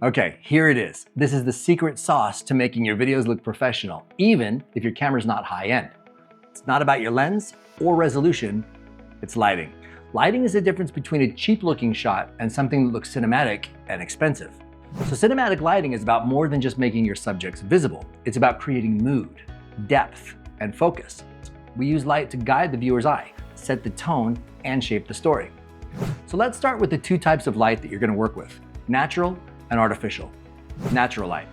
Okay, here it is. This is the secret sauce to making your videos look professional, even if your camera's not high-end. It's not about your lens or resolution, it's lighting. Lighting is the difference between a cheap-looking shot and something that looks cinematic and expensive. So cinematic lighting is about more than just making your subjects visible. It's about creating mood, depth, and focus. We use light to guide the viewer's eye, set the tone, and shape the story. So let's start with the two types of light that you're going to work with: natural and artificial. Natural light.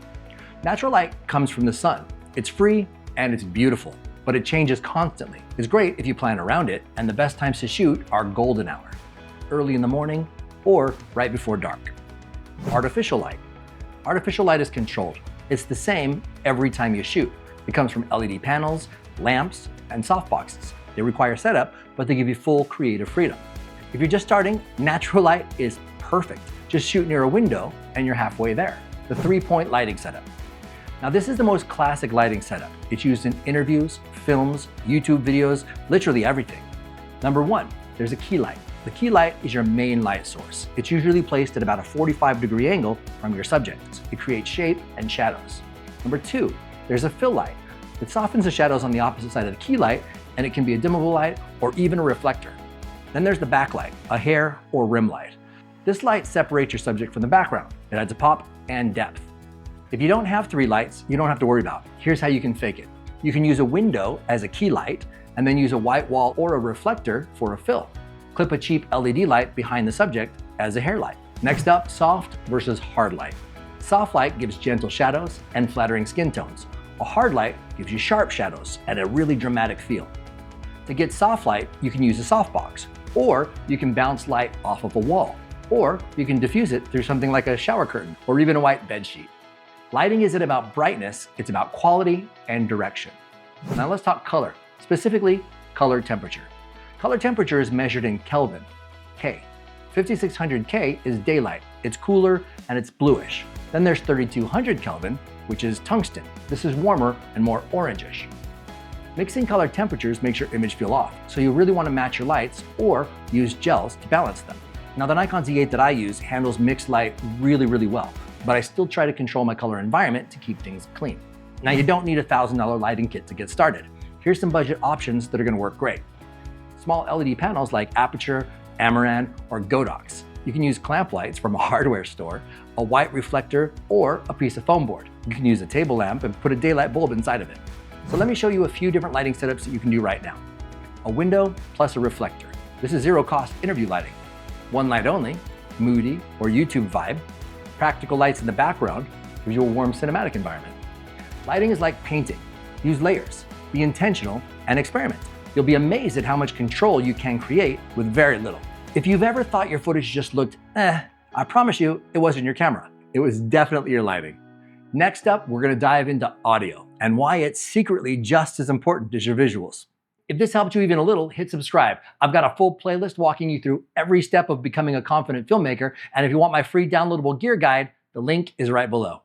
Natural light comes from the sun. It's free and it's beautiful, but it changes constantly. It's great if you plan around it, and the best times to shoot are golden hour, early in the morning, or right before dark. Artificial light. Artificial light is controlled. It's the same every time you shoot. It comes from LED panels, lamps, and softboxes. They require setup, but they give you full creative freedom. If you're just starting, natural light is perfect. Just shoot near a window and you're halfway there. The 3-point lighting setup. Now this is the most classic lighting setup. It's used in interviews, films, YouTube videos, literally everything. Number 1, there's a key light. The key light is your main light source. It's usually placed at about a 45-degree angle from your subject. It creates shape and shadows. Number 2, there's a fill light. It softens the shadows on the opposite side of the key light, and it can be a dimmable light or even a reflector. Then there's the backlight, a hair or rim light. This light separates your subject from the background. It adds a pop and depth. If you don't have 3 lights, you don't have to worry about. Here's how you can fake it. You can use a window as a key light, and then use a white wall or a reflector for a fill. Clip a cheap LED light behind the subject as a hair light. Next up, soft versus hard light. Soft light gives gentle shadows and flattering skin tones. A hard light gives you sharp shadows and a really dramatic feel. To get soft light, you can use a softbox, or you can bounce light off of a wall, or you can diffuse it through something like a shower curtain or even a white bed sheet. Lighting isn't about brightness, it's about quality and direction. Now let's talk color, specifically color temperature. Color temperature is measured in Kelvin, K. 5600 K is daylight. It's cooler and it's bluish. Then there's 3200 Kelvin, which is tungsten. This is warmer and more orangish. Mixing color temperatures makes your image feel off, so you really want to match your lights or use gels to balance them. Now the Nikon Z8 that I use handles mixed light really well, but I still try to control my color environment to keep things clean. Now you don't need a $1,000 lighting kit to get started. Here's some budget options that are going to work great. Small LED panels like Aperture, Amaran, or Godox. You can use clamp lights from a hardware store, a white reflector, or a piece of foam board. You can use a table lamp and put a daylight bulb inside of it. So let me show you a few different lighting setups that you can do right now. A window plus a reflector. This is zero-cost interview lighting. One light only, moody or YouTube vibe. Practical lights in the background gives you a warm cinematic environment. Lighting is like painting. Use layers, be intentional, and experiment. You'll be amazed at how much control you can create with very little. If you've ever thought your footage just looked I promise you, it wasn't your camera. It was definitely your lighting. Next up, we're going to dive into audio and why it's secretly just as important as your visuals. If this helped you even a little, hit subscribe. I've got a full playlist walking you through every step of becoming a confident filmmaker, and if you want my free downloadable gear guide, the link is right below.